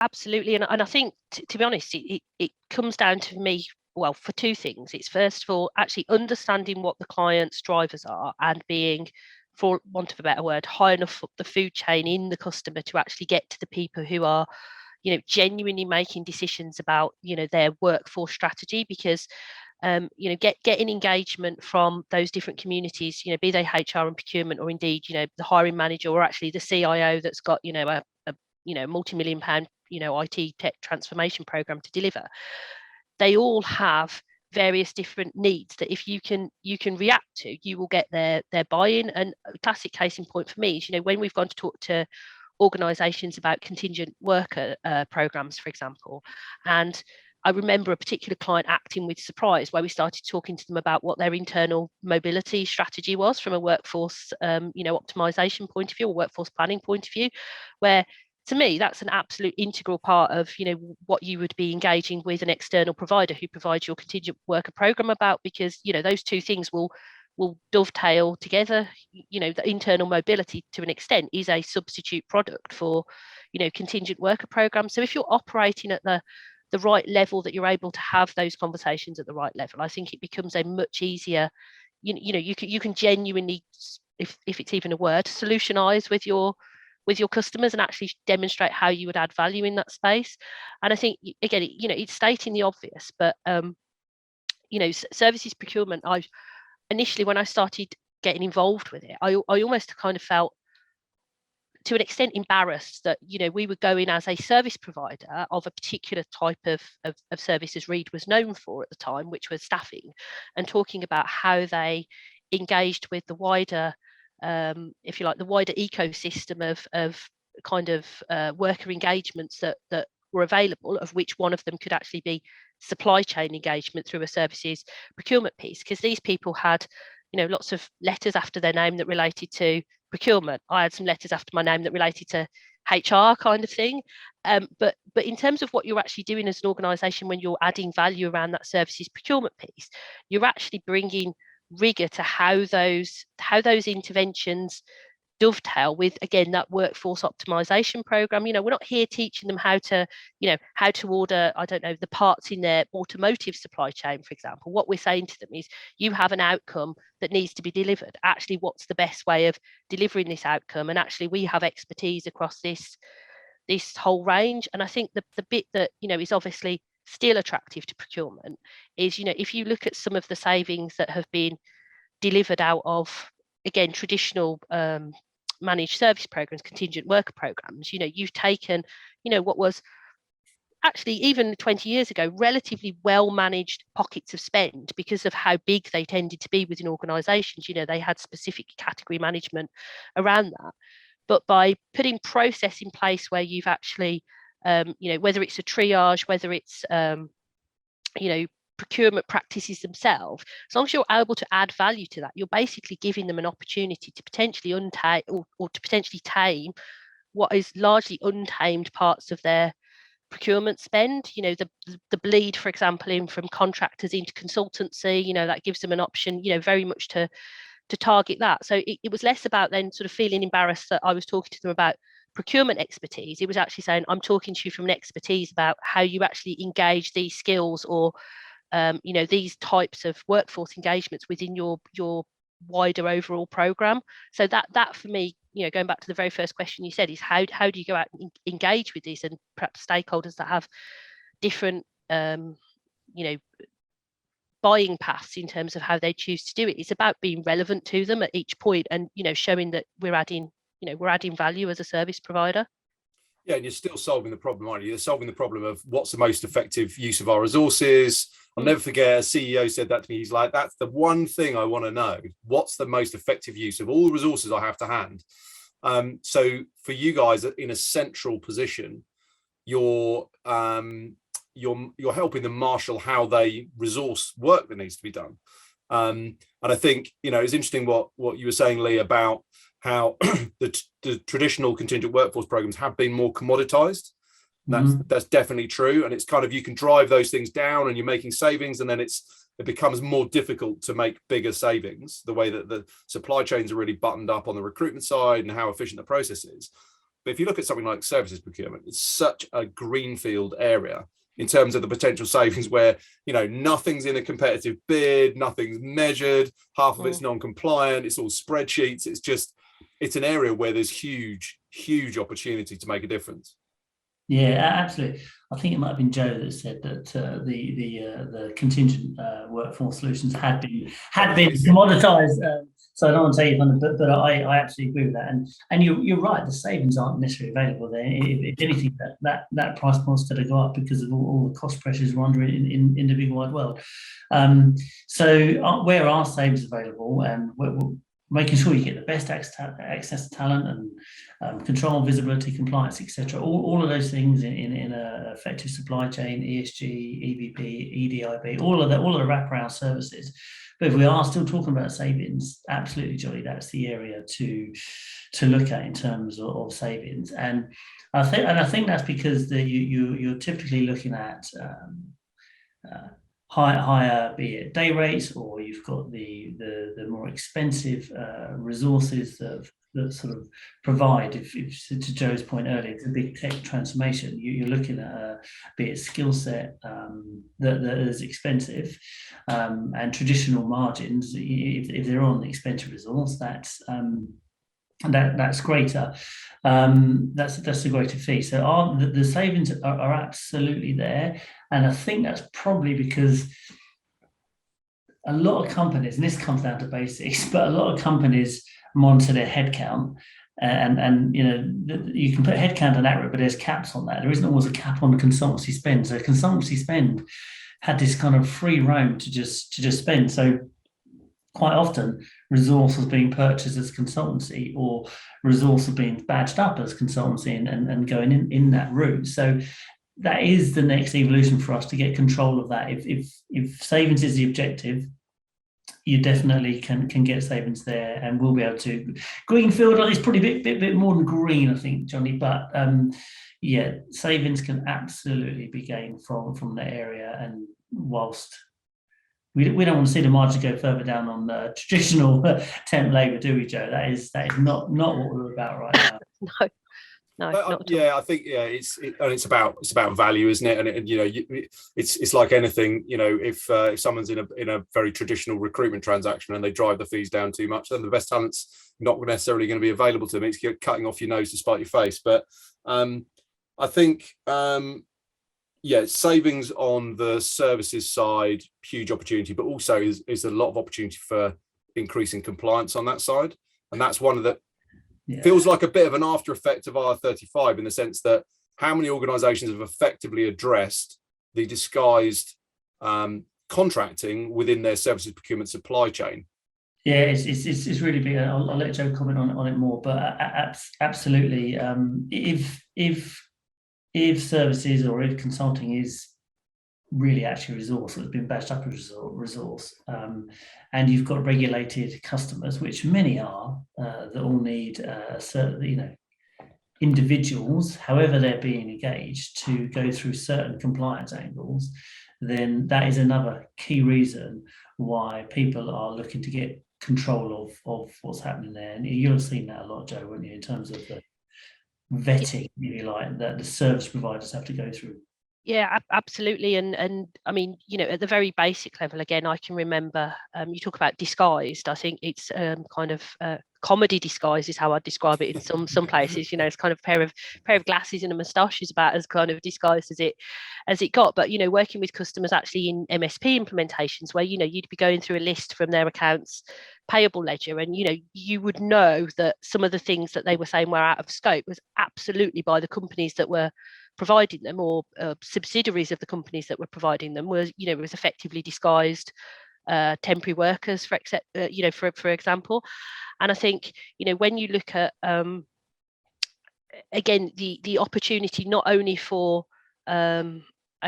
Absolutely. And I think, to be honest, it comes down to me, well, for two things. It's first of all, actually understanding what the client's drivers are and being, for want of a better word, high enough up the food chain in the customer to actually get to the people who are, genuinely making decisions about, their workforce strategy. Because getting engagement from those different communities, be they HR and procurement, or indeed, the hiring manager, or actually the CIO that's got, a multi-million pound, IT tech transformation program to deliver. They all have various different needs that if you can react to, you will get their buy-in. And a classic case in point for me is, when we've gone to talk to organisations about contingent worker programs, for example. And I remember a particular client acting with surprise, where we started talking to them about what their internal mobility strategy was from a workforce, optimization point of view, or workforce planning point of view, where to me that's an absolute integral part of, what you would be engaging with an external provider who provides your contingent worker program about, because, those two things will dovetail together. The internal mobility, to an extent, is a substitute product for, contingent worker programs. So if you're operating at the right level, that you're able to have those conversations at the right level, I think it becomes a much easier, you can genuinely, if it's even a word, solutionize with your customers and actually demonstrate how you would add value in that space. And I think, again, it's stating the obvious, but services procurement, I initially, when I started getting involved with it, I almost kind of felt, to an extent, embarrassed that, we were going as a service provider of a particular type of service, as Reed was known for at the time, which was staffing, and talking about how they engaged with the wider, if you like, the wider ecosystem of kind of worker engagements that were available, of which one of them could actually be supply chain engagement through a services procurement piece. Because these people had, lots of letters after their name that related to procurement. I had some letters after my name that related to HR, kind of thing. But in terms of what you're actually doing as an organisation, when you're adding value around that services procurement piece, you're actually bringing rigor to how those interventions dovetail with, again, that workforce optimization program. We're not here teaching them how to order, I don't know, the parts in their automotive supply chain, for example. What we're saying to them is, you have an outcome that needs to be delivered. Actually, what's the best way of delivering this outcome? And actually, we have expertise across this whole range. And I think the bit that, is obviously still attractive to procurement is, if you look at some of the savings that have been delivered out of, again, traditional managed service programs, contingent worker programs, you've taken, what was actually, even 20 years ago, relatively well managed pockets of spend, because of how big they tended to be within organisations. They had specific category management around that. But by putting process in place where you've actually, whether it's a triage, whether it's, procurement practices themselves, as long as you're able to add value to that, you're basically giving them an opportunity to potentially untame, or to potentially tame what is largely untamed parts of their procurement spend. The bleed, for example, in from contractors into consultancy, that gives them an option, very much to target that. So it was less about then sort of feeling embarrassed that I was talking to them about procurement expertise. It was actually saying, I'm talking to you from an expertise about how you actually engage these skills, or these types of workforce engagements within your wider overall program. So that for me, going back to the very first question you said, is how do you go out and engage with these, and perhaps stakeholders that have different buying paths in terms of how they choose to do it. It's about being relevant to them at each point, and showing that we're adding value as a service provider. Yeah, and you're still solving the problem, aren't you? You're solving the problem of what's the most effective use of our resources. I'll never forget, a CEO said that to me. He's like, that's the one thing I want to know. What's the most effective use of all the resources I have to hand? So for you guys in a central position, you're helping them marshal how they resource work that needs to be done. And I think, it's interesting what you were saying, Lee, about how the traditional contingent workforce programs have been more commoditized. That's definitely true. And it's kind of, you can drive those things down and you're making savings, and then it becomes more difficult to make bigger savings, the way that the supply chains are really buttoned up on the recruitment side and how efficient the process is. But if you look at something like services procurement, it's such a greenfield area in terms of the potential savings, where, you know, nothing's in a competitive bid, nothing's measured, half of it's non-compliant, it's all spreadsheets. It's an area where there's huge opportunity to make a difference. Yeah, absolutely. I think it might have been Joe that said that the contingent workforce solutions had been commoditized. So I don't want to tell you, but I absolutely agree with that. And you're right. The savings aren't necessarily available there. If anything, that price point's going to go up because of all the cost pressures we're under in the big wide world. So where are savings available, and we're making sure you get the best access to talent and control, visibility, compliance, etc. All of those things in an effective supply chain, ESG, EVP, EDIB, all of the wraparound services. But if we are still talking about savings, absolutely, Johnny, that's the area to look at in terms of savings. And I think that's because you're typically looking at higher, be it day rates, or you've got the more expensive resources that sort of provide. If to Joe's point earlier, it's a big tech transformation. You're looking at be it skill set that is expensive, and traditional margins. If they're on the expensive resource, that's greater. That's a greater fee. So the savings are absolutely there, and I think that's probably because a lot of companies, and this comes down to basics, but a lot of companies monitor their headcount, and you know, you can put headcount on that, but there's caps on that. There isn't always a cap on the consultancy spend. So consultancy spend had this kind of free roam to just spend. So quite often, resource was being purchased as consultancy, or resource was being badged up as consultancy and going in that route. So that is the next evolution for us to get control of that. If savings is the objective, you definitely can get savings there, and we'll be able to. Greenfield is probably a bit more than green, I think, Johnny, but yeah, savings can absolutely be gained from that area. And whilst we don't want to see the margin go further down on the traditional temp labour, do we, Joe? That is not what we're about right now. No, I think it's about value, isn't it? And you know, it's like anything. You know, if someone's in a very traditional recruitment transaction and they drive the fees down too much, then the best talent's not necessarily going to be available to them. It's cutting off your nose to spite your face. But I think savings on the services side, huge opportunity, but also is a lot of opportunity for increasing compliance on that side, and that's one of the. Feels like a bit of an after effect of R35, in the sense that how many organizations have effectively addressed the disguised contracting within their services procurement supply chain. Yeah, it's really big. I'll let Joe comment on it more, but absolutely. If services or if consulting is really actually resource that's been badged up as resource, and you've got regulated customers, which many are, that all need certain, you know, individuals, however they're being engaged, to go through certain compliance angles, then that is another key reason why people are looking to get control of what's happening there. And you'll have seen that a lot, Joe, won't you, in terms of the vetting, if you like, that the service providers have to go through. Yeah, absolutely. And I mean, you know, at the very basic level, again, I can remember, you talk about disguised. I think it's kind of comedy disguise is how I describe it in some places. You know, it's kind of pair of glasses and a moustache is about as kind of disguised as it got. But, you know, working with customers actually in MSP implementations, where, you know, you'd be going through a list from their accounts payable ledger, and, you know, you would know that some of the things that they were saying were out of scope was absolutely by the companies that were providing them, or subsidiaries of the companies that were providing them, was, you know, was effectively disguised temporary workers, for example. And I think, you know, when you look at again the opportunity not only for I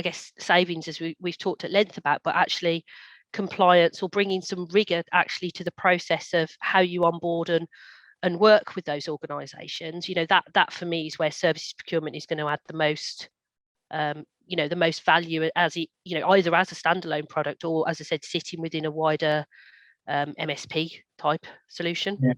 guess savings, as we've talked at length about, but actually compliance, or bringing some rigor actually to the process of how you onboard and work with those organizations, you know, that for me is where services procurement is going to add the most, you know, the most value, as it, you know, either as a standalone product, or, as I said, sitting within a wider MSP type solution. Yeah.